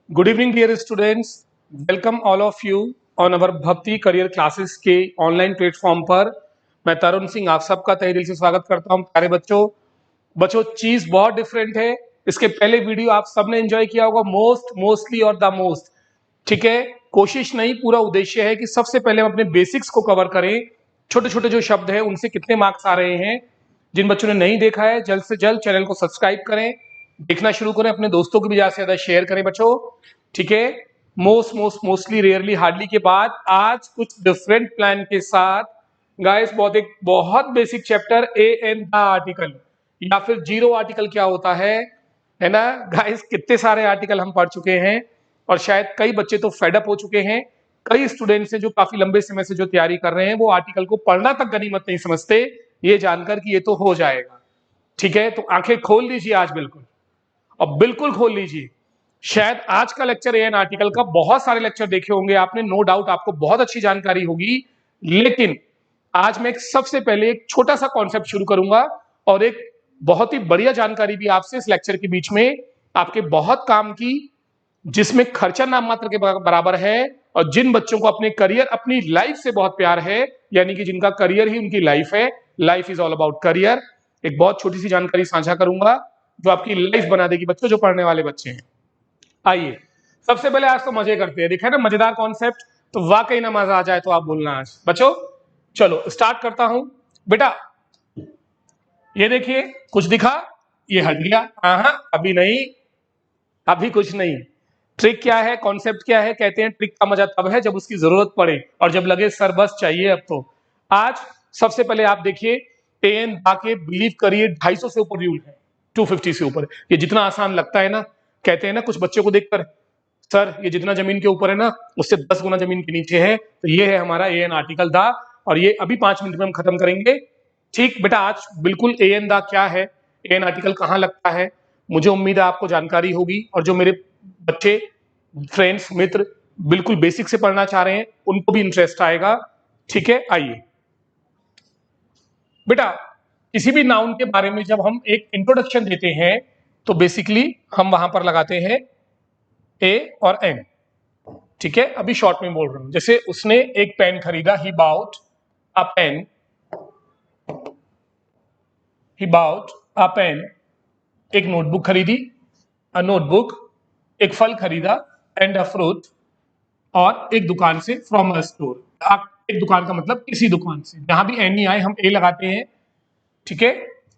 Good evening, dear students. Welcome all of you on our भक्ति career classes के online platform पर। मैं तरुण सिंह आप सबका तहे दिल से स्वागत करता हूं। प्यारे बच्चों चीज बहुत डिफरेंट है। इसके पहले वीडियो आप सबने एंजॉय किया होगा, मोस्टली और द मोस्ट। ठीक है, कोशिश नहीं, पूरा उद्देश्य है कि सबसे पहले हम अपने बेसिक्स को कवर करें। छोटे छोटे जो शब्द है उनसे कितने मार्क्स आ रहे हैं। जिन बच्चों ने नहीं देखा है जल्द से जल्द चैनल को सब्सक्राइब करें, देखना शुरू करें, अपने दोस्तों को भी ज्यादा से ज्यादा शेयर करें बच्चों। ठीक है, मोस्टली रेयरली हार्डली के बाद आज कुछ डिफरेंट प्लान के साथ गाइस बहुत basic chapter a an the article या फिर जीरो आर्टिकल क्या होता है ना गाइस। कितने सारे आर्टिकल हम पढ़ चुके हैं और शायद कई बच्चे तो फेडअप हो चुके हैं। कई स्टूडेंट्स हैं जो काफी लंबे समय से जो तैयारी कर रहे हैं वो आर्टिकल को पढ़ना तक गनीमत नहीं समझते, ये जानकर कि ये तो हो जाएगा। ठीक है, तो आंखें खोल लीजिए आज बिल्कुल, अब बिल्कुल खोल लीजिए। शायद आज का लेक्चर एन आर्टिकल का, बहुत सारे लेक्चर देखे होंगे आपने, नो डाउट आपको बहुत अच्छी जानकारी होगी, लेकिन आज मैं सबसे पहले एक छोटा सा कॉन्सेप्ट शुरू करूंगा और एक बहुत ही बढ़िया जानकारी भी आपसे इस लेक्चर के बीच में आपके बहुत काम की, जिसमें खर्चा नाम मात्र के बराबर है। और जिन बच्चों को अपने करियर, अपनी लाइफ से बहुत प्यार है, यानी कि जिनका करियर ही उनकी लाइफ है, life is all about career, एक बहुत छोटी सी जानकारी साझा करूंगा जो आपकी लाइफ बना देगी बच्चों, जो पढ़ने वाले बच्चे हैं। आइए सबसे पहले आज तो मजे करते हैं। देखा ना मजेदार कॉन्सेप्ट, तो वाकई ना मजा आ जाए तो आप बोलना आज बच्चों। चलो स्टार्ट करता हूं बेटा। ये देखिए कुछ दिखा, ये हट गया। हाँ अभी नहीं, अभी कुछ नहीं। ट्रिक क्या है, कॉन्सेप्ट क्या है? कहते हैं ट्रिक का मजा तब है जब उसकी जरूरत पड़े और जब लगे सर बस चाहिए अब तो। आज सबसे पहले आप देखिए, टेन बाके बिलीव करिए 250 से ऊपर रूल है, 250 से ऊपर। ये जितना आसान लगता है ना, कहते हैं ना कुछ बच्चों को देखकर, सर ये जितना जमीन के ऊपर है ना उससे 10 गुना जमीन के नीचे है। तो ये है हमारा एन आर्टिकल दा, और ये अभी 5 मिनट में हम खत्म करेंगे। ठीक बेटा, आज बिल्कुल एन दा क्या है, एन आर्टिकल कहाँ लगता है, मुझे उम्मीद है आपको जानकारी होगी। और जो मेरे बच्चे, फ्रेंड्स, मित्र बिल्कुल बेसिक से पढ़ना चाह रहे हैं उनको भी इंटरेस्ट आएगा। ठीक है, आइए बेटा, किसी भी नाउन के बारे में जब हम एक इंट्रोडक्शन देते हैं तो बेसिकली हम वहां पर लगाते हैं ए और एन। ठीक है, अभी शॉर्ट में बोल रहा हूं। जैसे उसने एक पेन खरीदा, ही bought a pen, he bought a pen. एक नोटबुक खरीदी, अ नोटबुक। एक फल खरीदा, एंड अ फ्रूट। और एक दुकान से, फ्रॉम अ स्टोर। एक दुकान का मतलब किसी दुकान से, जहां भी एन नहीं आए हम ए लगाते हैं। ठीक है,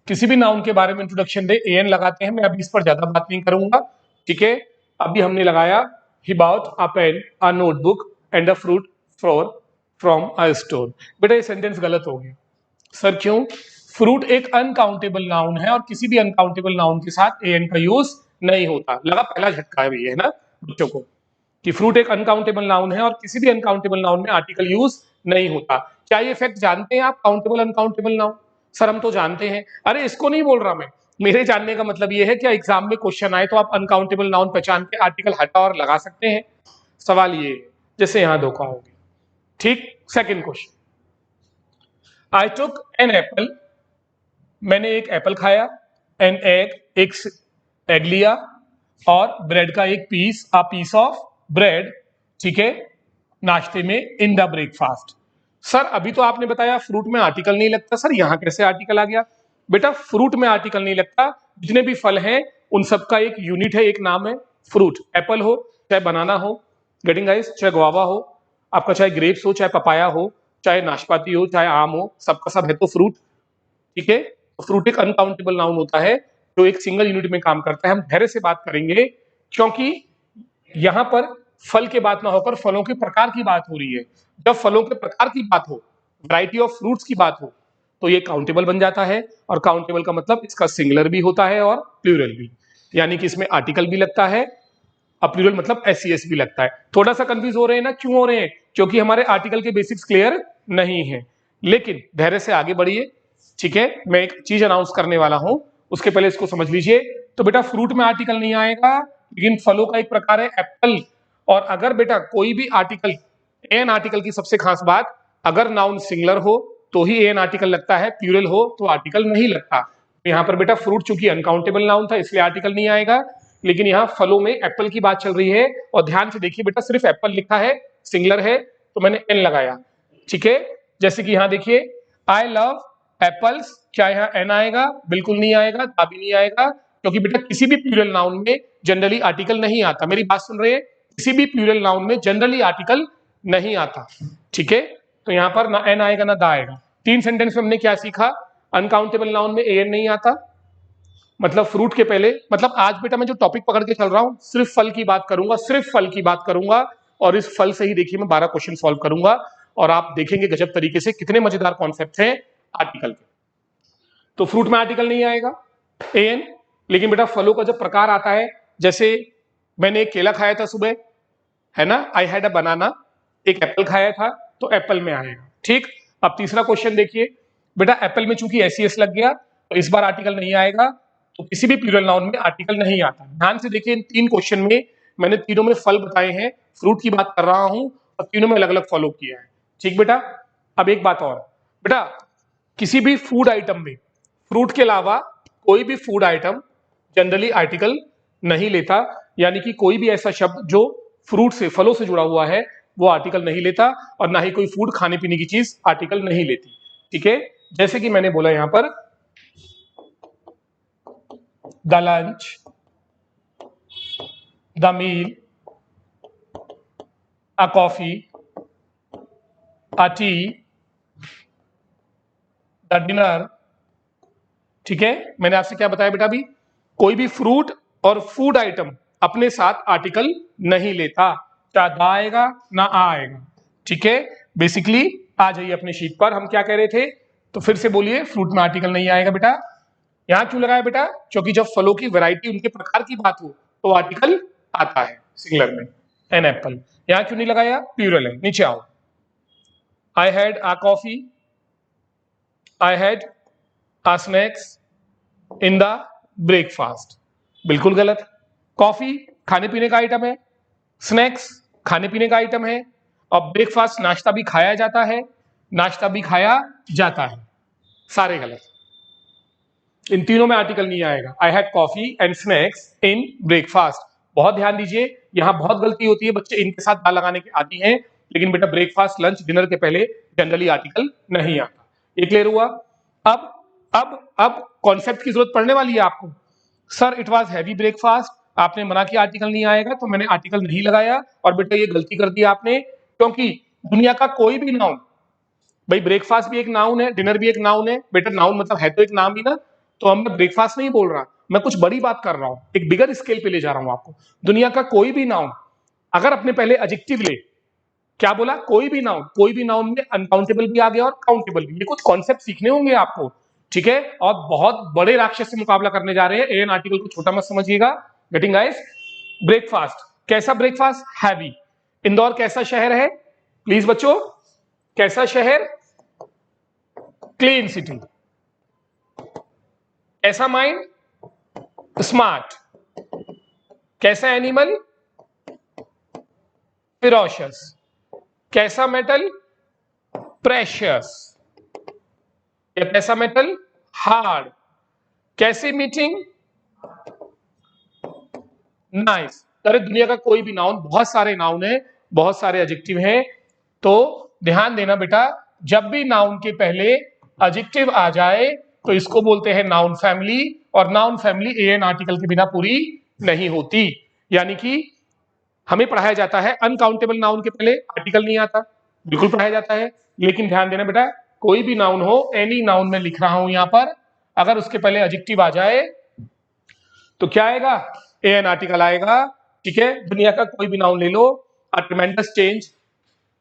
किसी भी नाउन के बारे में इंट्रोडक्शन दे एन लगाते हैं। मैं अभी इस पर ज्यादा बात नहीं करूंगा। ठीक है, अभी हमने लगाया ही bought a pen, a notebook and a fruit from a store. बेटा ये सेंटेंस गलत हो गया। सर क्यों? फ्रूट एक अनकाउंटेबल नाउन है और किसी भी अनकाउंटेबल नाउन के साथ एन का यूज नहीं होता। लगा पहला झटका है भैया, है ना बच्चों को, कि फ्रूट एक अनकाउंटेबल नाउन है और किसी भी अनकाउंटेबल नाउन में आर्टिकल यूज नहीं होता। क्या ये फैक्ट जानते हैं आप, काउंटेबल अनकाउंटेबल नाउन? सर हम तो जानते हैं। अरे इसको नहीं बोल रहा मैं, मेरे जानने का मतलब ये है कि एग्जाम में क्वेश्चन आए तो आप अनकाउंटेबल नाउन पहचान के आर्टिकल हटा और लगा सकते हैं। सवाल ये है, जैसे यहां धोखा हो गया। ठीक, second question, I took an Apple, मैंने एक एप्पल खाया। एन एग, एक एग लिया। और ब्रेड का एक piece, a piece of bread. ठीक है, नाश्ते में, इन द ब्रेकफास्ट। सर अभी तो आपने बताया फ्रूट में आर्टिकल नहीं लगता, सर यहां कैसे आर्टिकल आ गया? बेटा फ्रूट में आर्टिकल नहीं लगता, जितने भी फल हैं उन सबका एक यूनिट है, एक नाम है फ्रूट। एप्पल हो चाहे बनाना हो, गेटिंग गाइस, चाहे गुआवा हो आपका, चाहे ग्रेप्स हो, चाहे पपाया हो, चाहे नाशपाती हो, चाहे आम हो, सबका सब है तो फ्रूट। ठीक है, फ्रूट एक अनकाउंटेबल नाउन होता है जो एक सिंगल यूनिट में काम करता है। हम धैर्य से बात करेंगे क्योंकि यहां पर फल की बात ना होकर फलों के प्रकार की बात हो रही है। जब फलों के प्रकार की बात हो, वैरायटी ऑफ फ्रूट्स की बात हो, तो ये काउंटेबल बन जाता है। और काउंटेबल का मतलब इसका सिंगुलर भी होता है और प्लूरल भी, यानी कि इसमें आर्टिकल भी लगता है, और प्लूरल मतलब एस भी लगता है। थोड़ा सा कंफ्यूज हो रहे हैं ना, क्यों हो रहे हैं? क्योंकि हमारे आर्टिकल के बेसिक्स क्लियर नहीं है। लेकिन धैर्य से आगे बढ़िए। ठीक है, मैं एक चीज अनाउंस करने वाला हूं, उसके पहले इसको समझ लीजिए। तो बेटा फ्रूट में आर्टिकल नहीं आएगा, लेकिन फलों का एक प्रकार है एप्पल। और अगर बेटा कोई भी आर्टिकल, एन आर्टिकल की सबसे खास बात, अगर नाउन सिंगुलर हो तो ही एन आर्टिकल लगता है, प्लूरल हो तो आर्टिकल नहीं लगता। तो यहां पर बेटा फ्रूट चूंकि अनकाउंटेबल नाउन था इसलिए आर्टिकल नहीं आएगा। लेकिन यहाँ फलों में एप्पल की बात चल रही है। और ध्यान से देखिए बेटा, सिर्फ एप्पल लिखा है, सिंगुलर है, तो मैंने एन लगाया। ठीक है, जैसे कि यहाँ देखिए, आई लव एप्पल्स, क्या यहाँ एन आएगा? बिल्कुल नहीं आएगा, तभी नहीं आएगा, क्योंकि बेटा किसी भी प्लूरल नाउन में जनरली आर्टिकल नहीं आता। मेरी बात सुन रहे हैं? किसी भी प्लूरल नाउन में जनरली आर्टिकल नहीं आता। ठीक है, तो यहाँ पर ना एन आएगा ना दा आएगा। 3 सेंटेंस में हमने क्या सीखा? अनकाउंटेबल नाउन में एन नहीं आता, मतलब फ्रूट के पहले, मतलब आज बेटा मैं जो टॉपिक पकड़ के चल रहा हूं सिर्फ फल की बात करूंगा, सिर्फ फल की बात करूंगा। और इस फल से ही देखिए मैं 12 क्वेश्चन सॉल्व करूंगा और आप देखेंगे गजब तरीके से कितने मजेदार कॉन्सेप्ट हैं आर्टिकल के। तो फ्रूट में आर्टिकल नहीं आएगा एन, लेकिन बेटा फलों का जब प्रकार आता है, जैसे मैंने एक केला खाया था सुबह, है ना, आई हैड अ बनाना, एक एप्पल खाया था, तो एप्पल में आएगा। ठीक, अब तीसरा क्वेश्चन देखिए बेटा, एप्पल में चूंकि एस लग गया तो इस बार आर्टिकल नहीं आएगा, तो किसी भी प्लूरल नाउन में आर्टिकल नहीं आता। ध्यान से देखिए, इन 3 क्वेश्चन में मैंने तीनों में फल बताए हैं, फ्रूट की बात कर रहा हूं और तीनों में अलग अलग फॉलो किया है। ठीक बेटा, अब एक बात और बेटा, किसी भी फूड आइटम में फ्रूट के अलावा कोई भी फूड आइटम जनरली आर्टिकल नहीं लेता, यानी कि कोई भी ऐसा शब्द जो फ्रूट से, फलों से जुड़ा हुआ है, वो आर्टिकल नहीं लेता, और ना ही कोई फूड, खाने पीने की चीज आर्टिकल नहीं लेती। ठीक है, जैसे कि मैंने बोला यहां पर the lunch, the meal, a coffee, a tea, the dinner. ठीक है, मैंने आपसे क्या बताया बेटा? अभी कोई भी फ्रूट और फूड आइटम अपने साथ आर्टिकल नहीं लेता, चाहे दा आएगा ना आ आएगा। ठीक है, बेसिकली आ जाइए अपने शीट पर, हम क्या कह रहे थे? तो फिर से बोलिए, फ्रूट में आर्टिकल नहीं आएगा बेटा। यहां क्यों लगाया बेटा? क्योंकि जब फलों की वैरायटी, उनके प्रकार की बात हो तो आर्टिकल आता है सिंगुलर में, एन एप्पल। यहां क्यों नहीं लगाया? प्लूरल है। नीचे आओ, I had a coffee, I had a snacks in the breakfast, बिल्कुल गलत। कॉफी खाने पीने का आइटम है, स्नैक्स खाने पीने का आइटम है, और ब्रेकफास्ट नाश्ता भी खाया जाता है, नाश्ता भी खाया जाता है, सारे गलत। इन तीनों में आर्टिकल नहीं आएगा। I had coffee and snacks in breakfast. बहुत ध्यान दीजिए, यहां बहुत गलती होती है, बच्चे इनके साथ दा लगाने के आदी हैं, लेकिन बेटा ब्रेकफास्ट, लंच, डिनर के पहले जनरली आर्टिकल नहीं आता। ये क्लियर हुआ? अब कॉन्सेप्ट की जरूरत पड़ने वाली है आपको। Sir it was heavy breakfast, आपने मना किया आर्टिकल नहीं आएगा, तो मैंने आर्टिकल नहीं लगाया। और बेटा ये गलती कर दी आपने, क्योंकि दुनिया का कोई भी नाउन, भाई ब्रेकफास्ट भी एक नाउन है, डिनर भी एक नाउन है बेटा, नाउन मतलब है तो एक नाम ही ना। तो हम, मैं ब्रेकफास्ट नहीं बोल रहा, मैं कुछ बड़ी बात कर रहा हूं, एक बिगर स्केल पे ले जा रहा हूं आपको। दुनिया का कोई भी नाउन अगर अपने पहले एडजेक्टिव ले, क्या बोला? कोई भी नाउन, कोई भी नाउन में अनकाउंटेबल भी आ गया और काउंटेबल भी। ये कुछ कॉन्सेप्ट सीखने होंगे आपको। ठीक है, और बहुत बड़े राक्षस से मुकाबला करने जा रहे हैं, एन आर्टिकल को छोटा मत समझिएगा। Getting guys? ब्रेकफास्ट, कैसा ब्रेकफास्ट? हैवी। इंदौर कैसा शहर है प्लीज बच्चों? कैसा शहर? Clean city. कैसा माइंड? स्मार्ट। कैसा एनिमल? फिरोशियस। कैसा मेटल? प्रेशियस। या कैसा मेटल? हार्ड। कैसी मीटिंग? नाइस। अरे दुनिया का कोई भी नाउन, बहुत सारे नाउन है, बहुत सारे एडजेक्टिव हैं, तो ध्यान देना बेटा, जब भी नाउन के पहले एडजेक्टिव आ जाए तो इसको बोलते हैं नाउन फैमिली, और नाउन फैमिली एन आर्टिकल के बिना पूरी नहीं होती। यानी कि हमें पढ़ाया जाता है अनकाउंटेबल नाउन के पहले आर्टिकल नहीं आता, बिल्कुल पढ़ाया जाता है, लेकिन ध्यान देना बेटा, कोई भी नाउन हो, एनी नाउन में लिख रहा हूं यहां पर, अगर उसके पहले एडजेक्टिव आ जाए तो क्या आएगा? एन आर्टिकल आएगा। ठीक है, दुनिया का कोई भी नाउन ले लो, a tremendous change,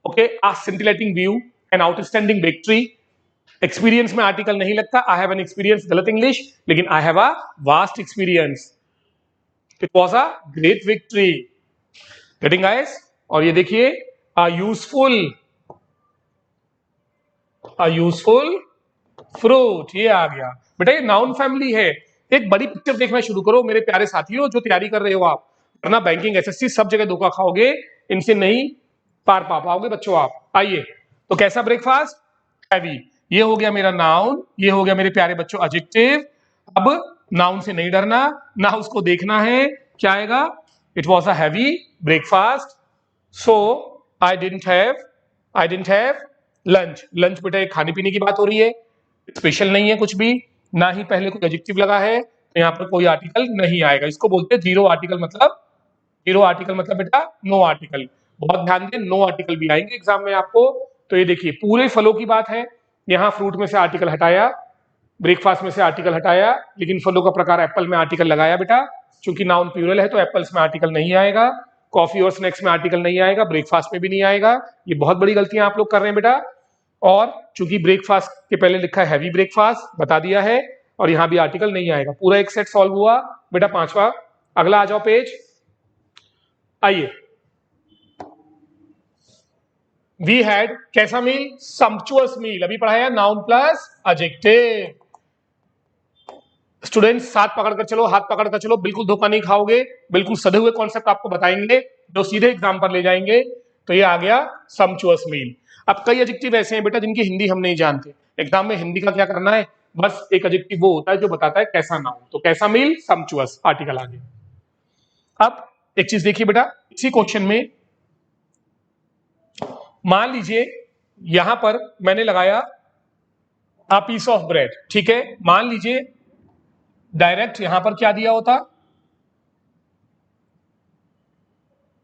okay, a scintillating view, an outstanding victory. Experience में आर्टिकल नहीं लगता, आई हैव एन एक्सपीरियंस, गलत इंग्लिश, लेकिन I have a vast experience, it was a great victory. Getting guys? और ये देखिए, अ यूजफुल फ्रूट, ये आ गया बेटा, ये नाउन फैमिली है। एक बड़ी पिक्चर देखना शुरू करो मेरे प्यारे साथियों जो तैयारी कर रहे हो आप, वरना बैंकिंग, एसएससी सब जगह धोखा खाओगे, इनसे नहीं पार पा पाओगे बच्चों आप। आइए, तो कैसा ब्रेकफास्ट? हैवी। ये हो गया मेरा नाउन, ये हो गया मेरे प्यारे बच्चों एडजेक्टिव। अब नाउन से नहीं डरना, ना उसको देखना है, क्या आएगा? It was a heavy breakfast, so I didn't have lunch. Lunch बेटा एक खाने पीने की बात हो रही है, स्पेशल नहीं है कुछ भी, ना ही पहले कोई एडजेक्टिव लगा है, तो यहाँ पर कोई आर्टिकल नहीं आएगा। इसको बोलते हैं जीरो आर्टिकल, मतलब जीरो आर्टिकल मतलब बेटा नो आर्टिकल। बहुत ध्यान दें, नो आर्टिकल भी आएंगे एग्जाम में आपको। तो ये देखिए पूरे फलों की बात है, यहाँ फ्रूट में से आर्टिकल हटाया, ब्रेकफास्ट में से आर्टिकल हटाया, लेकिन फलों का प्रकार एप्पल में आर्टिकल लगाया बेटा, क्योंकि नाउन प्लूरल है तो एप्पल्स में आर्टिकल नहीं आएगा, कॉफी और स्नैक्स में आर्टिकल नहीं आएगा, ब्रेकफास्ट में भी नहीं आएगा। ये बहुत बड़ी गलतियां आप लोग कर रहे हैं बेटा। और चूंकि ब्रेकफास्ट के पहले लिखा है हैवी ब्रेकफास्ट, बता दिया है, और यहाँ भी आर्टिकल नहीं आएगा। पूरा एक सेट सॉल्व हुआ बेटा, पांचवा। अगला आ जाओ पेज, आइए। वी हैड कैसा मील? सम्पचुअस मील। अभी पढ़ाया नाउन प्लस एडजेक्टिव। स्टूडेंट्स साथ पकड़कर चलो, हाथ पकड़कर चलो, बिल्कुल धोखा नहीं खाओगे, बिल्कुल सधे हुए कॉन्सेप्ट आपको बताएंगे जो सीधे एग्जाम पर ले जाएंगे। तो ये आ गया सम्पचुअस मील। अब कई एडजेक्टिव ऐसे हैं बेटा जिनकी हिंदी हम नहीं जानते, एग्जाम में हिंदी का क्या करना है, बस एक एडजेक्टिव वो होता है जो बताता है कैसा नाउन। तो कैसा मील, सम्पचुअस, आर्टिकल आ गया। अब एक चीज देखिए बेटा, इसी क्वेश्चन में मान लीजिए यहां पर मैंने लगाया अ पीस ऑफ ब्रेड, ठीक है। मान लीजिए डायरेक्ट यहां पर क्या दिया होता,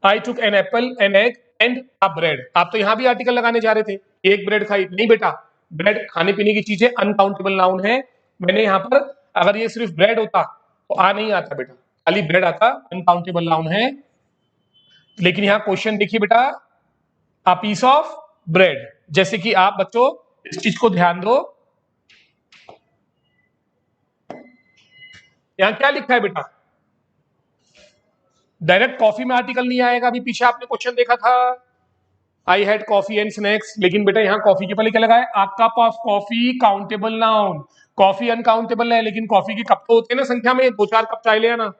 I took an apple an egg and a bread. आप तो यहां भी आर्टिकल लगाने जा रहे थे, एक ब्रेड खाई। नहीं बेटा, ब्रेड खाने पीने की चीज है, अनकाउंटेबल नाउन है। मैंने यहां पर अगर ये सिर्फ ब्रेड होता तो आ नहीं आता बेटा, खाली ब्रेड आता, अनकाउंटेबल नाउन है। लेकिन यहां क्वेश्चन देखिए बेटा, अ पीस ऑफ ब्रेड, जैसे कि आप बच्चों इस चीज को ध्यान दो, यहां क्या लिखा है बेटा, डायरेक्ट कॉफी में आर्टिकल नहीं आएगा। अभी पीछे आपने क्वेश्चन देखा था, I had coffee and snacks, लेकिन बेटा यहाँ कॉफी के पहले क्या लगा है, अ cup of coffee, countable noun. Coffee uncountable है, लेकिन कॉफी के कप तो होते हैं ना संख्या में, 2-4 कप चाय ले आना।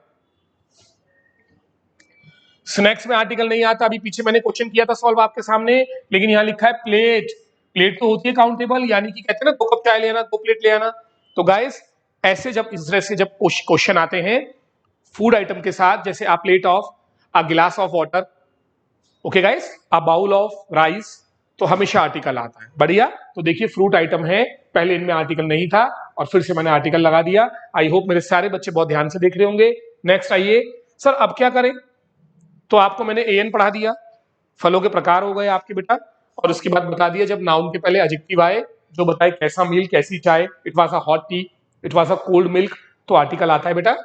स्नैक्स में आर्टिकल नहीं आता, अभी पीछे मैंने क्वेश्चन किया था सॉल्व आपके सामने, लेकिन यहाँ लिखा है प्लेट। प्लेट तो होती है काउंटेबल, यानी कि कहते हैं ना 2 कप चाय ले आना, 2 प्लेट ले आना। तो गाइस ऐसे जब इस तरह से जब क्वेश्चन आते हैं फूड आइटम के साथ, जैसे आ plate of, a glass of water, okay guys, a bowl of rice, तो हमेशा आर्टिकल आता है। बढ़िया। तो देखिए फ्रूट आइटम है, पहले इनमें आर्टिकल नहीं था और फिर से मैंने आर्टिकल लगा दिया। आई होप मेरे सारे बच्चे बहुत ध्यान से देख रहे होंगे। नेक्स्ट आइए। सर अब क्या करें? तो आपको मैंने एएन पढ़ा दिया, फलों के प्रकार हो गए आपके बेटा, और उसके बाद बता दिया जब नाउन के पहले एडजेक्टिव आए जो बताए कैसा मील, कैसी चाय, it was a hot T, it was a cold milk, तो आर्टिकल आता है बेटा।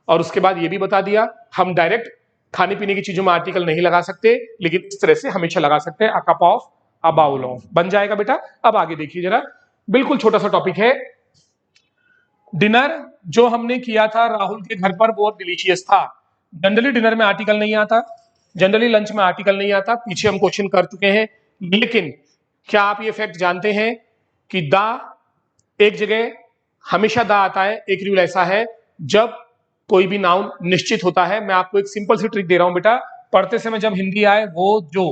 और उसके बाद ये भी बता दिया हम डायरेक्ट खाने पीने की चीजों में आर्टिकल नहीं लगा सकते, लेकिन इस तरह से हमेशा लगा सकते हैं, a cup of, a bowl of, बन जाएगा बेटा। अब आगे देखिए जरा, बिल्कुल छोटा सा टॉपिक है। डिनर जो हमने किया था राहुल के घर पर बहुत डिलीशियस था। जनरली डिनर में आर्टिकल नहीं आता, जनरली लंच में आर्टिकल नहीं आता, पीछे हम क्वेश्चन कर चुके हैं। लेकिन क्या आप ये फैक्ट जानते हैं कि दा एक जगह हमेशा दा आता है। एक रूल ऐसा है, जब कोई भी नाउन निश्चित होता है, मैं आपको एक सिंपल सी ट्रिक दे रहा हूं बेटा, पढ़ते समय जब हिंदी आए वो जो,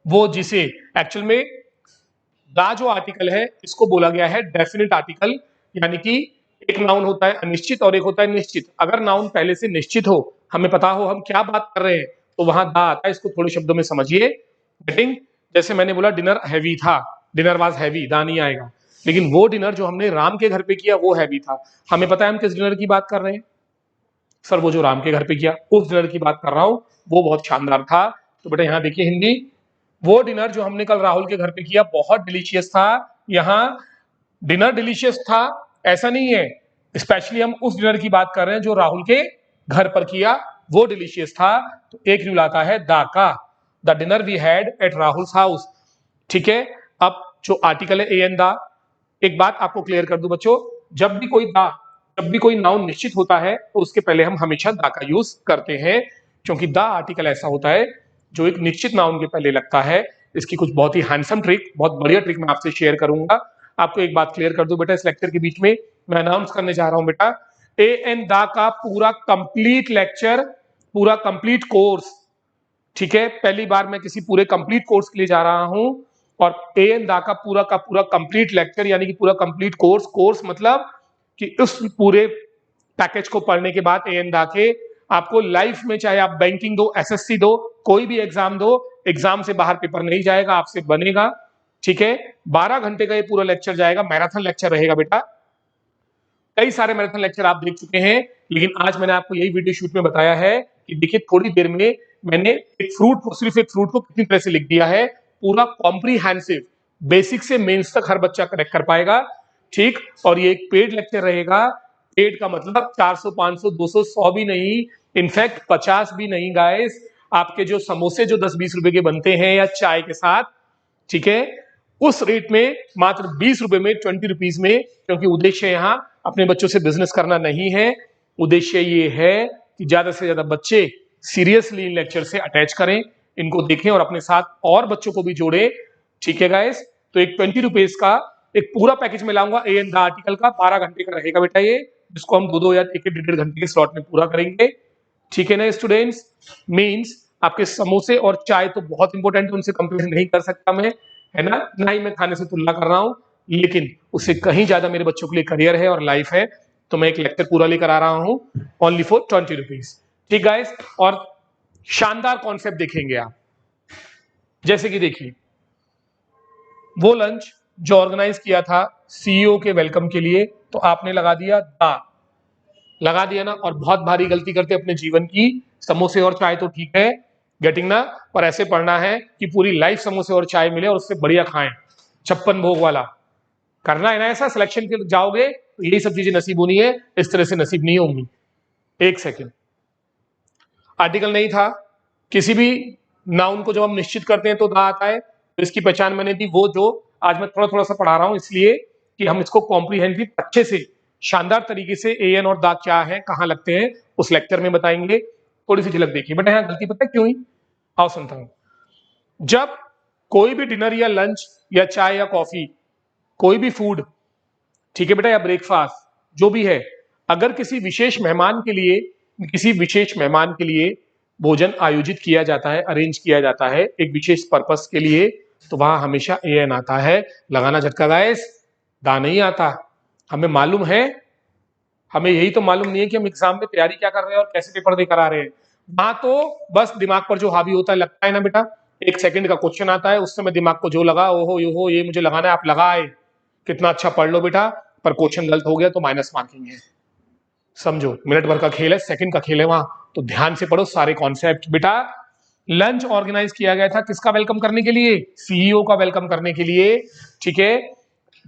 वो जिसे, एक्चुअल में दा जो आर्टिकल है इसको बोला गया है डेफिनेट आर्टिकल, यानी कि एक नाउन होता है अनिश्चित और एक होता है निश्चित। अगर नाउन पहले से निश्चित हो, हमें पता हो हम क्या बात कर रहे हैं, तो वहां दा आता है। इसको थोड़े शब्दों में समझिए। गेटिंग, जैसे मैंने बोला डिनर हैवी था, डिनर वाज हैवी, दा नहीं आएगा। लेकिन वो डिनर जो हमने राम के घर पे किया वो हैवी था। हमें पता है हम किस डिनर की बात कर रहे हैं, सर वो जो राम के घर पे किया उस डिनर की बात कर रहा हूं, वो बहुत शानदार था। तो बेटा यहां देखिए हिंदी, वो डिनर जो हमने कल राहुल के घर पे किया बहुत डिलीशियस था। यहां डिनर डिलीशियस था ऐसा नहीं है, स्पेशली हम उस डिनर की बात कर रहे हैं जो राहुल के घर पर किया, वो डिलीशियस था। तो एक रूल आता है दा का, the dinner we had at Rahul's house, ठीक है। अब जो आर्टिकल है ए एन दा, एक बात आपको क्लियर कर दूं बच्चों, जब भी कोई दा, जब भी कोई नाउन निश्चित होता है तो उसके पहले हम हमेशा दा का यूज करते हैं, क्योंकि दा आर्टिकल ऐसा होता है जो एक निश्चित नाउन के पहले लगता है। इसकी कुछ बहुत ही हैंडसम ट्रिक, बहुत बढ़िया ट्रिक मैं आपसे शेयर करूंगा। आपको एक बात क्लियर कर दूं बेटा, इस लेक्चर के बीच में मैं अनाउंस करने जा रहा हूं बेटा, ए एन दा का पूरा कंप्लीट लेक्चर, पूरा कंप्लीट कोर्स, ठीक है। पहली बार मैं किसी पूरे कंप्लीट कोर्स के लिए जा रहा हूं, और ए एन दा का पूरा कंप्लीट लेक्चर यानी कि पूरा कंप्लीट कोर्स, कोर्स मतलब कि उस पूरे पैकेज को पढ़ने के बाद ए एन दा के आपको लाइफ में चाहे आप बैंकिंग दो, एसएससी दो, कोई भी एग्जाम दो, एग्जाम से बाहर पेपर नहीं जाएगा, आपसे बनेगा। ठीक है, 12 घंटे का ये पूरा लेक्चर जाएगा, मैराथन लेक्चर रहेगा बेटा। कई सारे मैराथन लेक्चर आप देख चुके हैं, लेकिन आज मैंने आपको यही वीडियो शूट में बताया है कि देखिए थोड़ी देर में मैंने एक फ्रूट को, सिर्फ एक फ्रूट को कितनी तरह से लिख दिया है, पूरा कॉम्प्रीहेंसिव, बेसिक से मेंस तक हर बच्चा करेक्ट कर पाएगा। ठीक, और ये एक पेड लेक्चर रहेगा। पेड का मतलब 400, 500, 200, 100 भी नहीं, इनफैक्ट 50 भी नहीं गाइस। आपके जो समोसे जो 10-20 रुपए के बनते हैं या चाय के साथ, ठीक है, उस रेट में मात्र 20 रुपए में, 20 रुपीज में, क्योंकि उद्देश्य यहाँ अपने बच्चों से बिजनेस करना नहीं है। उद्देश्य ये है कि ज्यादा से ज्यादा बच्चे सीरियसली इन लेक्चर से अटैच करें, इनको देखें और अपने साथ और बच्चों को भी जोड़े। ठीक है गाइस, तो एक 20 रुपीज का एक पूरा पैकेज में लाऊंगा एएन द आर्टिकल का, 12 घंटे का रहेगा बेटा ये, जिसको हम 2-2 या 1-1 घंटे के स्लॉट में पूरा करेंगे। ठीक है ना स्टूडेंट्स, मींस आपके समोसे और चाय तो बहुत इंपॉर्टेंट है, उनसे कंपेयर नहीं कर सकता मैं, है ना ही मैं खाने से तुलना कर रहा हूं, लेकिन उससे कहीं ज्यादा मेरे बच्चों के लिए करियर है और लाइफ है, तो मैं एक लेक्चर पूरा लेकर आ रहा हूं ओनली फॉर 20 रुपीज। ठीक गाइस, और शानदार कॉन्सेप्ट देखेंगे आप। जैसे कि देखिए, वो लंच जो ऑर्गेनाइज किया था सीईओ के वेलकम के लिए, तो आपने लगा दिया दा, लगा दिया ना, और बहुत भारी गलती करते अपने जीवन की। समोसे और चाय तो ठीक है, गेटिंग ना, पर ऐसे पढ़ना है कि पूरी लाइफ समोसे और चाय मिले और उससे बढ़िया खाएं, 56 भोग वाला करना है ना। ऐसा सिलेक्शन के जाओगे तो यही सब चीजें नसीब होनी है, इस तरह से नसीब नहीं होंगी। एक सेकेंड, आर्टिकल नहीं था, किसी भी नाउन को जब हम निश्चित करते हैं तो दा आता है, तो इसकी पहचान मैंने दी, वो जो आज मैं थोड़ा थोड़ा सा पढ़ा रहा हूं, इसलिए कि हम इसको कॉम्प्रीहेंसिव अच्छे से शानदार तरीके से एएन और दा क्या है, कहां लगते हैं, उस लेक्चर में बताएंगे। थोड़ी सी झलक देखिए बेटा, यहाँ गलती पता है क्यों ही, आओ सुनता हूं। जब कोई भी डिनर या लंच या चाय या कॉफी, कोई भी फूड, ठीक है बेटा, या ब्रेकफास्ट जो भी है, अगर किसी विशेष मेहमान के लिए भोजन आयोजित किया जाता है, अरेंज किया जाता है एक विशेष पर्पस के लिए, तो वहां हमेशा एएन आता है। लगाना झटका गाइस, दा नहीं आता। हमें मालूम है, हमें यही तो मालूम नहीं है कि हम एग्जाम में तैयारी क्या कर रहे हैं और कैसे पेपर देकर आ रहे हैं। वहां तो बस दिमाग पर जो हावी होता है लगता है ना बेटा, 1 सेकंड का क्वेश्चन आता है, उस समय दिमाग को जो लगा, ओहो यो ये मुझे लगाना है, आप लगाए, कितना अच्छा पढ़ लो बेटा, पर क्वेश्चन गलत हो गया तो माइनस मार्किंग है। समझो, मिनट भर का खेल है, सेकंड का खेल है वहां, तो ध्यान से पढ़ो सारे कॉन्सेप्ट बेटा। लंच ऑर्गेनाइज किया गया था किसका वेलकम करने के लिए, सीईओ का वेलकम करने के लिए। ठीक है,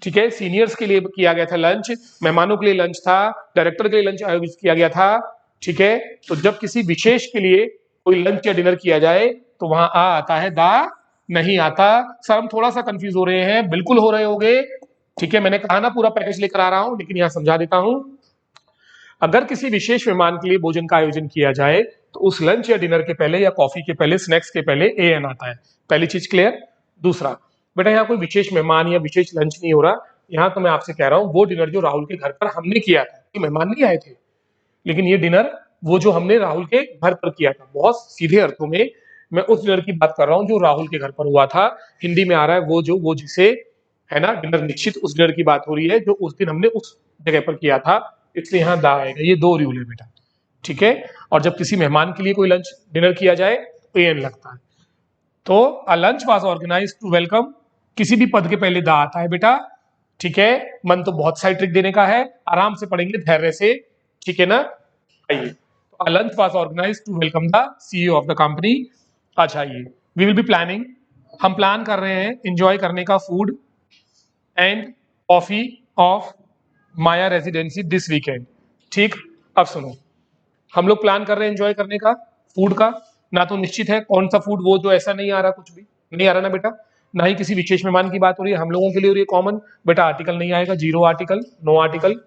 ठीक है, सीनियर्स के लिए किया गया था लंच, मेहमानों के लिए लंच था, डायरेक्टर के लिए लंच आयोजित किया गया था। ठीक है, तो जब किसी विशेष के लिए कोई लंच या डिनर किया जाए तो वहां आ आता है, दा नहीं आता। सर हम थोड़ा सा कंफ्यूज हो रहे हैं, बिल्कुल हो रहे होंगे। ठीक है, मैंने कहा ना पूरा पैकेज लेकर आ रहा हूं, लेकिन यहां समझा देता हूं। अगर किसी विशेष मेहमान के लिए भोजन का आयोजन किया जाए तो उस लंच या डिनर के पहले या कॉफी के पहले, स्नैक्स के पहले एएन आता है। पहली चीज क्लियर। दूसरा बेटा, यहाँ कोई विशेष मेहमान या विशेष लंच नहीं हो रहा, यहाँ तो मैं आपसे कह रहा हूँ वो डिनर जो राहुल के घर पर हमने किया था, ये मेहमान नहीं आए थे, लेकिन ये डिनर वो जो हमने राहुल के घर पर किया था, बहुत सीधे अर्थों में मैं उस डिनर की बात कर रहा हूँ जो राहुल के घर पर हुआ था। हिंदी में आ रहा है वो जिसे, है ना, डिनर निश्चित, उस डिनर की बात हो रही है जो उस दिन हमने उस जगह पर किया था, इसलिए यहाँ दा आएगा। ये 2 रूल है बेटा। ठीक है, और जब किसी मेहमान के लिए कोई लंच डिनर किया जाए तो एन लगता है। तो a lunch was organised to welcome, किसी भी पद के पहले दा आता है बेटा। ठीक है, मन तो बहुत सारी ट्रिक देने का है, आराम से पढ़ेंगे धैर्य से। ठीक है ना, आइए, तो a lunch was organised to welcome the CEO of the company. अच्छा, ये वी विल बी प्लानिंग, हम प्लान कर रहे हैं एंजॉय करने का food and coffee of Maya residency this weekend. ठीक, अब सुनो, हम लोग प्लान कर रहे हैं एंजॉय करने का फूड का, ना तो निश्चित है कौन सा फूड, वो जो ऐसा नहीं आ रहा, कुछ भी नहीं आ रहा ना बेटा, ना ही किसी विशेष मेहमान की बात हो रही है, हम लोगों के लिए हो रही है कॉमन बेटा। आर्टिकल नहीं आएगा, 0 article, no article.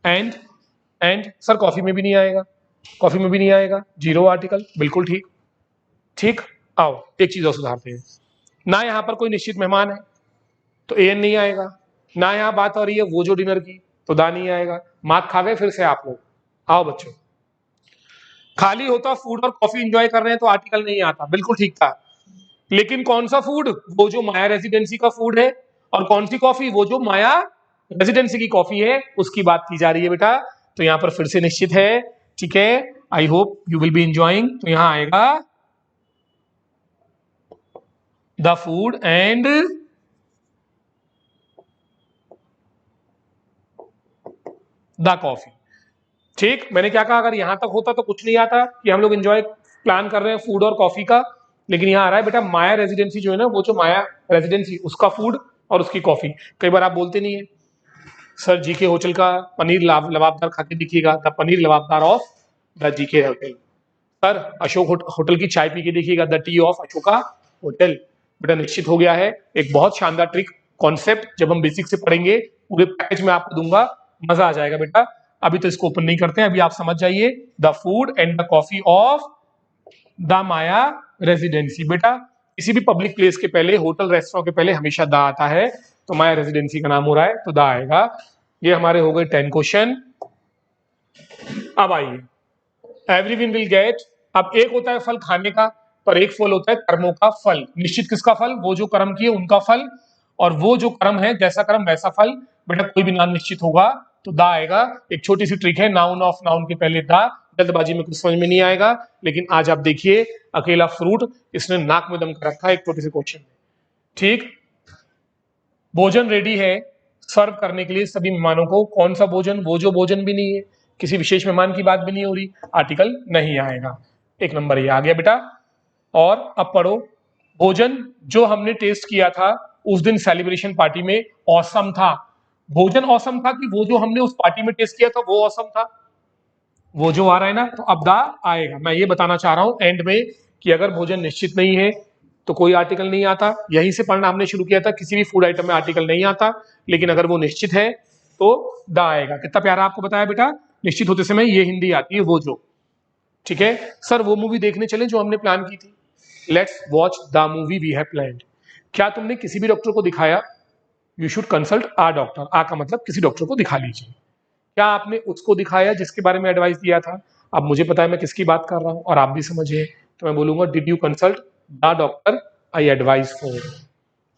And sir coffee में भी नहीं आएगा, कॉफी में भी नहीं आएगा, 0 आर्टिकल, बिल्कुल ठीक। ठीक, आओ एक चीज और सुधारते हैं, ना यहाँ पर कोई निश्चित मेहमान है तो एन नहीं आएगा, ना यहाँ बात हो रही है वो जो डिनर की, तो दा नहीं आएगा। मात खा गए फिर से आप लोग। आओ बच्चों, खाली होता फूड और कॉफी एंजॉय कर रहे हैं तो आर्टिकल नहीं आता, बिल्कुल ठीक था, लेकिन कौन सा फूड, वो जो माया रेजिडेंसी का फूड है, और कौन सी कॉफी, वो जो माया रेजिडेंसी की कॉफी है, उसकी बात की जा रही है बेटा। तो यहां पर फिर से निश्चित है ठीक है, I hope you will be enjoying. तो यहां आएगा the food and the coffee. ठीक, मैंने क्या कहा, अगर यहां तक होता तो कुछ नहीं आता कि हम लोग एंजॉय प्लान कर रहे हैं फूड और कॉफी का, लेकिन यहाँ आ रहा है बेटा माया रेजिडेंसी जो है ना, वो जो माया रेजिडेंसी उसका फूड और उसकी कॉफी। कई बार आप बोलते नहीं है सर जीके होटल का पनीर लबाबदार खा के दिखिएगा, the paneer lababdar of the GK hotel. Sir Ashok hotel की चाय पी के देखिएगा, the tea of Ashoka hotel. बेटा निश्चित हो गया है, एक बहुत शानदार ट्रिक कॉन्सेप्ट जब हम बेसिक से पढ़ेंगे पूरे पैकेज में आपको दूंगा, मजा आ जाएगा बेटा। अभी तो इसको ओपन नहीं करते हैं, अभी आप समझ जाइए the food and the coffee of the Maya residency. बेटा किसी भी पब्लिक प्लेस के पहले, होटल रेस्टोरेंट के पहले हमेशा द आता है, तो माया रेजिडेंसी का नाम हो रहा है तो द आएगा। ये हमारे हो गए 10 क्वेश्चन। अब आइए, एवरीवन विल गेट। अब एक होता है फल खाने का, पर एक फल होता है कर्मों का फल। निश्चित किसका फल? वो जो कर्म किए उनका फल, और वो जो कर्म है जैसा कर्म वैसा फल। बेटा कोई भी नाम निश्चित होगा तो दा आएगा। एक छोटी सी ट्रिक है, नाउन ऑफ नाउन के पहले दा। जल्दबाजी में कुछ समझ में नहीं आएगा, लेकिन आज आप देखिए अकेला फ्रूट इसने नाक में दम कर रखा है एक छोटे से क्वेश्चन में। ठीक, भोजन रेडी है सर्व करने के लिए सभी मेहमानों को। कौन सा भोजन? वो जो भोजन भी नहीं है, किसी विशेष मेहमान की बात भी नहीं हो रही, आर्टिकल नहीं आएगा। एक नंबर ये आ गया बेटा। और अब पढ़ो, भोजन जो हमने टेस्ट किया था उस दिन सेलिब्रेशन पार्टी में औसम था। भोजन औसम था कि वो जो हमने उस पार्टी में टेस्ट किया था वो औसम था? वो जो आ रहा है ना, तो अब दा आएगा। मैं ये बताना चाह रहा हूं एंड में कि अगर भोजन निश्चित नहीं है तो कोई आर्टिकल नहीं आता। यहीं से पढ़ना हमने शुरू किया था, किसी भी फूड आइटम में आर्टिकल नहीं आता, लेकिन अगर वो निश्चित है तो दा आएगा। कितना प्यारा आपको बताया बेटा, निश्चित होते समय ये हिंदी आती है वो जो। ठीक है सर, वो मूवी देखने चले जो हमने प्लान की थी। Let's watch the movie we have planned. क्या तुमने किसी भी डॉक्टर को दिखाया? You should consult a doctor. A का मतलब किसी डॉक्टर को दिखा लीजिए। क्या आपने उसको दिखाया जिसके बारे में एडवाइस दिया था? अब मुझे पता है मैं किसकी बात कर रहा हूं और आप भी समझिए, तो मैं बोलूंगा did you consult the doctor I advice for.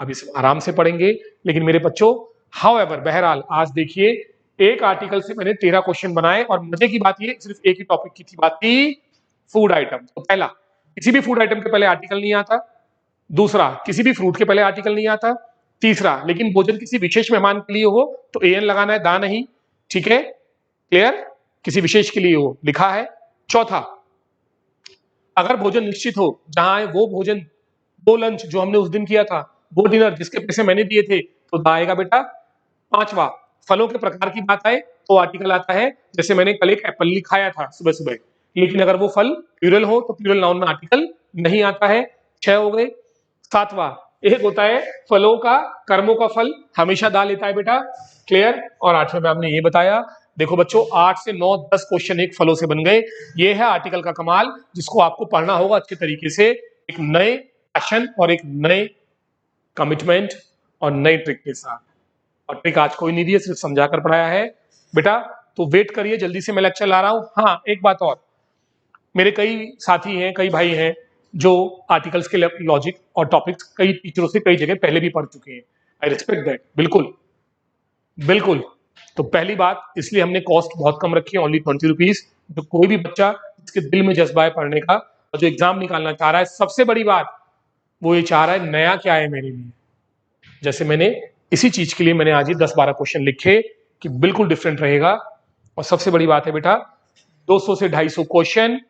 अब इसे आराम से पढ़ेंगे, लेकिन मेरे बच्चों हाउएवर बहरहाल आज देखिए एक आर्टिकल से मैंने 13 क्वेश्चन बनाए, और मजे की बात ये सिर्फ एक ही टॉपिक की थी, बात थी फूड आइटम। तो पहला, किसी भी फूड आइटम के पहले आर्टिकल नहीं आता। दूसरा, किसी भी फ्रूट के पहले आर्टिकल नहीं आता। तीसरा, लेकिन भोजन किसी विशेष मेहमान के लिए हो तो एन लगाना है, दा नहीं। ठीक है, क्लियर? किसी विशेष के लिए हो लिखा है। चौथा, अगर भोजन निश्चित हो, जहां वो भोजन, वो लंच जो हमने उस दिन किया था, वो डिनर जिसके पैसे मैंने दिए थे, तो दा आएगा बेटा। पांचवा, फलों के प्रकार की बात आए तो आर्टिकल आता है। जैसे मैंने कल एक एप्पल खाया था सुबह सुबह, लेकिन अगर वो फल प्लूरल हो तो प्लूरल नाउन में आर्टिकल नहीं आता है। 6 हो गए। सातवां, एक होता है फलों का कर्मों का फल, हमेशा दा लेता है बेटा। क्लियर? और 8वें में आपने ये बताया। देखो बच्चों 8 से 9 10 क्वेश्चन एक फलों से बन गए। ये है आर्टिकल का कमाल, जिसको आपको पढ़ना होगा अच्छे तरीके से, एक नए पैशन और एक नए कमिटमेंट और नई ट्रिक के साथ। और ट्रिक आज कोई नहीं दी है, सिर्फ समझा कर पढ़ाया है बेटा। तो वेट करिए, जल्दी से मैं लेक्चर ला रहा हूं। हाँ एक बात और, मेरे कई साथी हैं, कई भाई हैं जो आर्टिकल्स के लॉजिक और टॉपिक्स कई टीचरों से कई जगह पहले भी पढ़ चुके हैं। आई रिस्पेक्ट दैट, बिल्कुल बिल्कुल। तो पहली बात, इसलिए हमने कॉस्ट बहुत कम रखी है, ओनली 20 रुपीज। जो कोई भी बच्चा जिसके दिल में जज्बा है पढ़ने का और जो एग्जाम निकालना चाह रहा है, सबसे बड़ी बात वो ये चाह रहा है नया क्या है मेरे लिए। जैसे मैंने इसी चीज के लिए मैंने आज ही 10-12 क्वेश्चन लिखे कि बिल्कुल डिफरेंट रहेगा। और सबसे बड़ी बात है बेटा 200 से 250 क्वेश्चन,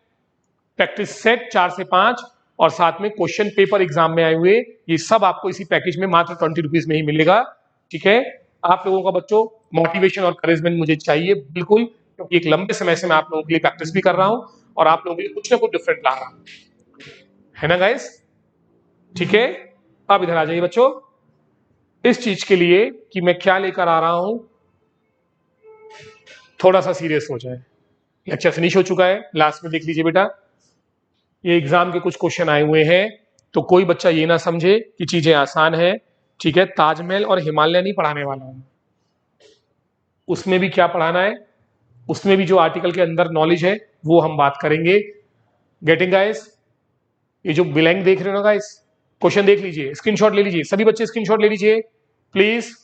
प्रैक्टिस सेट 4 से 5, और साथ में क्वेश्चन पेपर एग्जाम में आए हुए, ये सब आपको इसी पैकेज में मात्र 20 रुपीज में ही मिलेगा। ठीक है, आप लोगों का बच्चों मोटिवेशन और करेजमेंट मुझे चाहिए बिल्कुल, क्योंकि एक लंबे समय से मैं आप लोगों के लिए प्रैक्टिस भी कर रहा हूं और आप लोगों के लिए कुछ ना कुछ डिफरेंट ला रहा हूं, है ना गाइस? ठीक है, अब इधर आ जाइए बच्चों, इस चीज के लिए कि मैं क्या लेकर आ रहा हूं, थोड़ा सा सीरियस हो जाए। लेक्चर फिनिश हो चुका है, लास्ट में देख लीजिए बेटा, ये एग्जाम के कुछ क्वेश्चन आए हुए हैं, तो कोई बच्चा ये ना समझे कि चीजें आसान है। ठीक है, ताजमहल और हिमालय नहीं पढ़ाने वाला हूं, उसमें भी क्या पढ़ाना है, उसमें भी जो आर्टिकल के अंदर नॉलेज है वो हम बात करेंगे। Getting guys? ये जो ब्लैंक देख रहे हो ना गाइस, क्वेश्चन देख लीजिए, स्क्रीनशॉट ले लीजिए, सभी बच्चे स्क्रीनशॉट ले लीजिए प्लीज।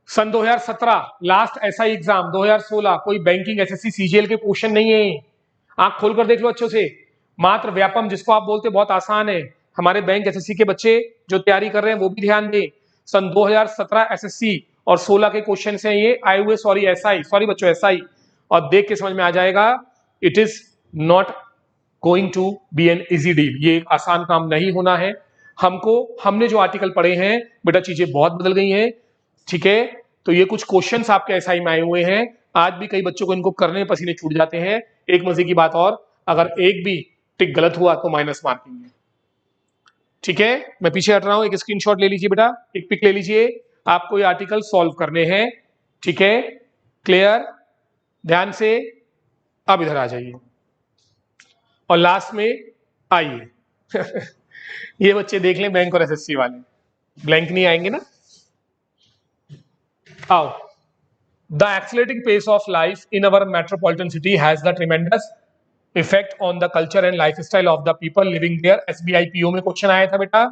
सन 2017 लास्ट एसआई एग्जाम, 2016 कोई बैंकिंग एसएससी सीजीएल के क्वेश्चन नहीं है। आंख खोलकर देख लो अच्छे से। मात्र व्यापम जिसको आप बोलते बहुत आसान है, हमारे बैंक एसएससी के बच्चे जो तैयारी कर रहे हैं वो भी ध्यान दें। सन 2017 एसएससी और 16 के क्वेश्चन हैं ये आए हुए, सॉरी एसआई, सॉरी बच्चों एसआई, और देख के समझ में आ जाएगा it is not going to be an easy deal. ये एक आसान काम नहीं होना है। हमने जो आर्टिकल पढ़े हैं बेटा, चीजें बहुत बदल गई हैं, ठीक है। तो ये कुछ क्वेश्चंस आपके एसआई में आए हुए हैं, आज भी कई बच्चों को इनको करने में पसीने छूट जाते हैं। एक मजे की बात और, अगर एक भी टिक गलत हुआ तो माइनस मार्किंग है, ठीक है। मैं पीछे हट रहा हूं, एक स्क्रीनशॉट ले लीजिए बेटा, एक पिक ले लीजिए। आपको ये आर्टिकल सॉल्व करने हैं, ठीक है। क्लियर, ध्यान से अब इधर आ जाइए और लास्ट में आइए। ये बच्चे देख लें बैंक और एसएससी वाले, ब्लैंक नहीं आएंगे ना। आओ, the accelerating pace of life in our metropolitan city has the tremendous effect on the culture and lifestyle of the people living there. SBI PO में क्वेश्चन आया था बेटा,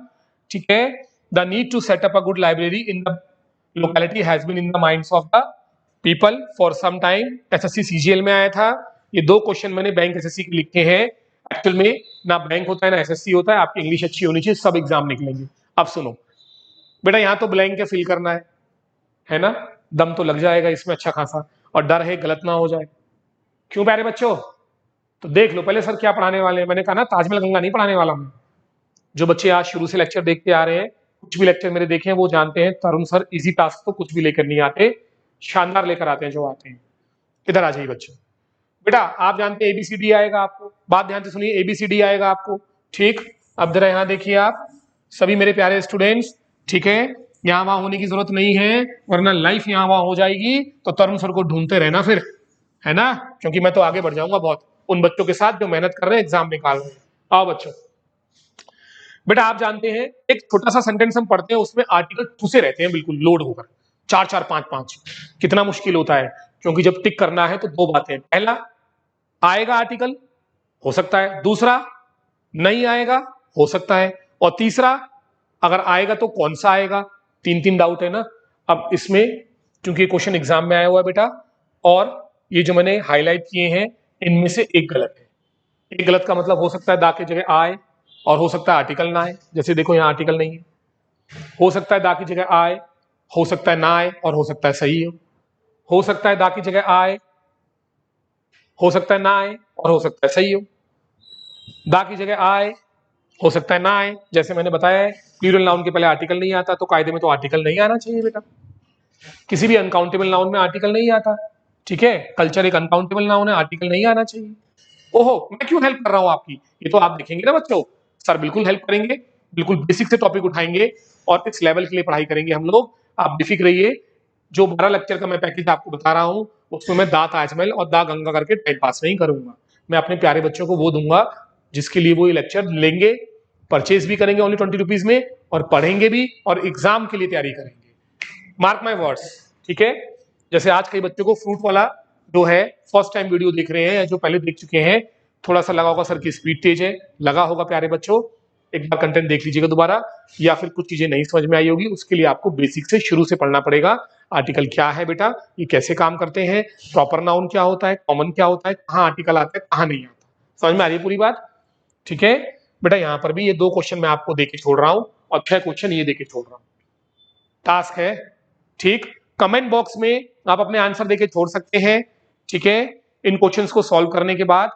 ठीक है। The need to set up a good library in the locality has been in the minds of the people for some time. SSC CGL में आया था। ये दो क्वेश्चन मैंने बैंक एसएससी के लिखे हैं। एक्चुअल में ना बैंक होता है ना एसएससी होता है, आपकी इंग्लिश अच्छी होनी चाहिए, सब एग्जाम निकलेंगे। अब सुनो बेटा, यहां तो ब्लैंक के फिल करना है ना, दम तो लग जाएगा इसमें अच्छा खासा, और डर है गलत ना हो जाए। क्यों प्यारे बच्चों? तो देख लो पहले सर क्या पढ़ाने वाले हैं। मैंने कहा ना ताजमहल गंगा नहीं पढ़ाने वाला मैं। जो बच्चे आज शुरू से लेक्चर देखते आ रहे हैं, कुछ भी लेक्चर मेरे देखे हैं, वो जानते हैं तरुण सर इजी टास्क तो कुछ भी लेकर नहीं आते, शानदार लेकर आते हैं जो आते हैं। इधर आ जाइए बच्चों। बेटा आप जानते हैं एबीसीडी आएगा आपको, बात ध्यान से सुनिए, एबीसीडी आएगा आपको, ठीक। अब जरा यहाँ देखिए आप सभी मेरे प्यारे स्टूडेंट्स, ठीक है। यहाँ वहां होने की जरूरत नहीं है, वरना लाइफ यहाँ वहां हो जाएगी तो तरुण सर को ढूंढते रहना फिर, है ना, क्योंकि मैं तो आगे बढ़ जाऊंगा बहुत उन बच्चों के साथ जो मेहनत कर रहे हैं, एग्जाम निकाल रहे हैं। आओ बच्चों, बेटा आप जानते हैं एक छोटा सा सेंटेंस हम पढ़ते हैं, उसमें आर्टिकल ठूसे रहते हैं बिल्कुल लोड होकर, 4 4 5 5। कितना मुश्किल होता है, क्योंकि जब टिक करना है तो दो बातें, पहला आएगा आर्टिकल, हो सकता है, दूसरा नहीं आएगा, हो सकता है, और तीसरा अगर आएगा तो कौन सा आएगा, तीन तीन डाउट है ना। अब इसमें क्योंकि क्वेश्चन एग्जाम में आया हुआ है बेटा, और ये जो मैंने हाईलाइट किए हैं इनमें से एक गलत है। एक गलत का मतलब हो सकता है दा की जगह आए, और हो सकता है आर्टिकल ना आए, जैसे देखो यहाँ आर्टिकल नहीं है। हो सकता है दा की जगह आए, हो सकता है ना आए, और हो सकता है सही हो सकता है दा की जगह आए, हो सकता है ना आए, और हो सकता है सही हो। दा की जगह आए, हो सकता है ना आए, जैसे मैंने बताया है प्लूरल नाउन के पहले आर्टिकल नहीं आता, तो कायदे में तो आर्टिकल नहीं आना चाहिए बेटा। किसी भी अनकाउंटेबल नाउन में आर्टिकल नहीं आता, ठीक है। कल्चर एक अनकाउंटेबल नाउन है, आर्टिकल नहीं आना चाहिए। ओहो, मैं क्यों हेल्प कर रहा हूं आपकी, ये तो आप देखेंगे ना बच्चों। सर बिल्कुल हेल्प करेंगे, बिल्कुल बेसिक से टॉपिक उठाएंगे और इस लेवल के लिए पढ़ाई करेंगे हम लोग, आप बेफिक्र रहिए। जो 12 लेक्चर का मैं पैकेज आपको बता रहा हूं, उसमें मैं दा ताजमहल और दा गंगा करके टाइम पास नहीं करूंगा। मैं अपने प्यारे बच्चों को वो दूंगा जिसके लिए वो ये लेक्चर लेंगे, परचेज भी करेंगे ओनली 20 रुपीज में, और पढ़ेंगे भी और एग्जाम के लिए तैयारी करेंगे। मार्क माई वर्ड्स, ठीक है। जैसे आज कई बच्चों को फ्रूट वाला जो है फर्स्ट टाइम वीडियो देख रहे हैं या जो पहले देख चुके हैं, थोड़ा सा लगा होगा सर की स्पीड तेज है, लगा होगा प्यारे बच्चों, एक बार कंटेंट देख लीजिएगा दोबारा, या फिर कुछ चीजें नहीं समझ में आई होगी, उसके लिए आपको बेसिक से शुरू से पढ़ना पड़ेगा। आर्टिकल क्या है बेटा, ये कैसे काम करते हैं, प्रॉपर नाउन क्या होता है, कॉमन क्या होता है, कहाँ आर्टिकल आता है कहाँ नहीं आता, समझ में आ रही है पूरी बात, ठीक है। बेटा यहाँ पर भी ये 2 क्वेश्चन मैं आपको देके छोड़ रहा हूँ और 6 क्वेश्चन ये देके छोड़ रहा हूँ, टास्क है, ठीक। कमेंट बॉक्स में आप अपने आंसर देके छोड़ सकते हैं, ठीक है, इन क्वेश्चंस को सॉल्व करने के बाद।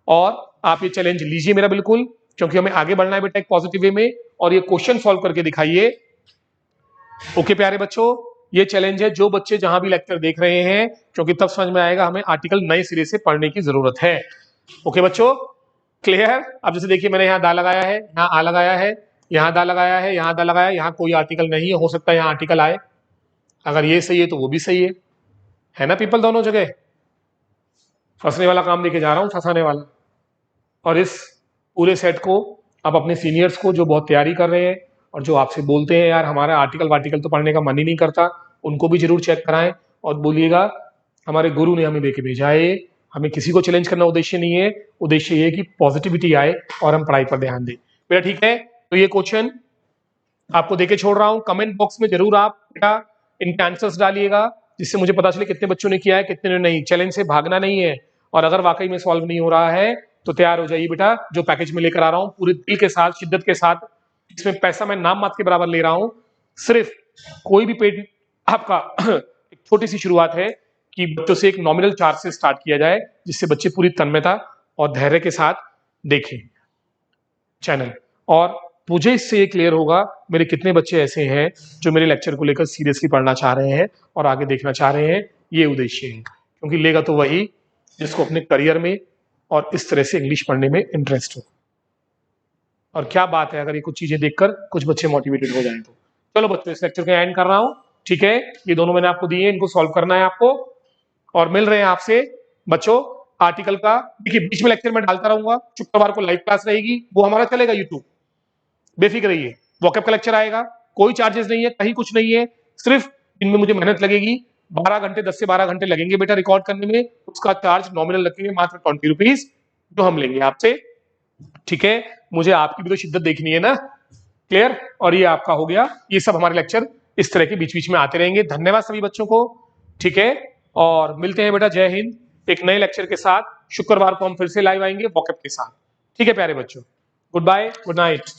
और आप ये चैलेंज लीजिए मेरा बिल्कुल, क्योंकि हमें आगे बढ़ना है बेटा एक पॉजिटिव वे में, और ये क्वेश्चन सॉल्व करके दिखाइए। ओके प्यारे बच्चों, ये चैलेंज है जो बच्चे जहां भी लेक्चर देख रहे हैं, क्योंकि तब समझ में आएगा हमें आर्टिकल नए सिरे से पढ़ने की जरूरत है। ओके बच्चों, क्लियर। अब जैसे देखिए मैंने यहाँ दा लगाया है, यहाँ आ लगाया है, यहाँ दा लगाया है, यहाँ दा लगाया है, यहाँ कोई आर्टिकल नहीं है, हो सकता है यहाँ आर्टिकल आए, अगर ये सही है तो वो भी सही है ना पीपल, दोनों जगह फंसने वाला काम लेके जा रहा हूँ, फंसाने वाला। और इस पूरे सेट को आप अपने सीनियर्स को जो बहुत तैयारी कर रहे हैं और जो आपसे बोलते हैं यार हमारा आर्टिकल वार्टिकल तो पढ़ने का मन ही नहीं करता, उनको भी जरूर चेक कराएं और बोलिएगा हमारे गुरु ने हमें लेके भेजा है, हमें किसी को चैलेंज करना उद्देश्य नहीं है, उद्देश्य ये है कि पॉजिटिविटी आए और हम पढ़ाई पर ध्यान दें। बेटा ठीक है, तो ये क्वेश्चन आपको देके छोड़ रहा हूं, कमेंट बॉक्स में जरूर आप बेटा इनके आंसर्स डालिएगा, जिससे मुझे पता चले कितने बच्चों ने किया है कितने ने नहीं। चैलेंज से भागना नहीं है, और अगर वाकई में सॉल्व नहीं हो रहा है तो तैयार हो जाइए बेटा, जो पैकेज में लेकर आ रहा हूँ पूरे दिल के साथ, शिद्दत के साथ। इसमें पैसा मैं नाम मात्र के बराबर ले रहा हूँ। सिर्फ कोई भी पेड आपका एक छोटी सी शुरुआत है कि बच्चों से एक नॉमिनल चार्ज से स्टार्ट किया जाए, जिससे बच्चे पूरी तन्मयता और धैर्य के साथ देखें चैनल। और मुझे इससे ये क्लियर होगा मेरे कितने बच्चे ऐसे हैं जो मेरे लेक्चर को लेकर सीरियसली पढ़ना चाह रहे हैं और आगे देखना चाह रहे हैं। ये उद्देश्य है, क्योंकि लेगा तो वही जिसको अपने करियर में और इस तरह से इंग्लिश पढ़ने में इंटरेस्ट हो। और क्या बात है अगर ये कुछ चीजें देखकर कुछ बच्चे मोटिवेटेड हो जाएं तो। चलो बच्चों, इस लेक्चर को एंड कर रहा हूं, ठीक है। ये दोनों मैंने आपको दिए, इनको सॉल्व करना है आपको, और मिल रहे हैं आपसे बच्चों आर्टिकल का। देखिए बीच में लेक्चर में डालता रहूंगा, शुक्रवार को लाइव क्लास रहेगी, वो हमारा चलेगा यूट्यूब, बेफिक्र रहिए। वॉकअप का लेक्चर आएगा, कोई चार्जेस नहीं है, कहीं कुछ नहीं है, सिर्फ इनमें मुझे मेहनत लगेगी, 12 घंटे 10 से 12 घंटे लगेंगे बेटा रिकॉर्ड करने में। उसका चार्ज नॉमिनल रखेंगे मात्र 20 रुपीज, जो हम लेंगे आपसे, ठीक है। मुझे आपकी भी तो शिद्दत देखनी है ना, क्लियर। और ये आपका हो गया, ये सब हमारे लेक्चर इस तरह के बीच बीच में आते रहेंगे। धन्यवाद सभी बच्चों को, ठीक है। और मिलते हैं बेटा, जय हिंद। एक नए लेक्चर के साथ शुक्रवार को हम फिर से लाइव आएंगे वॉकअप के साथ, ठीक है प्यारे बच्चों। Goodbye, good night.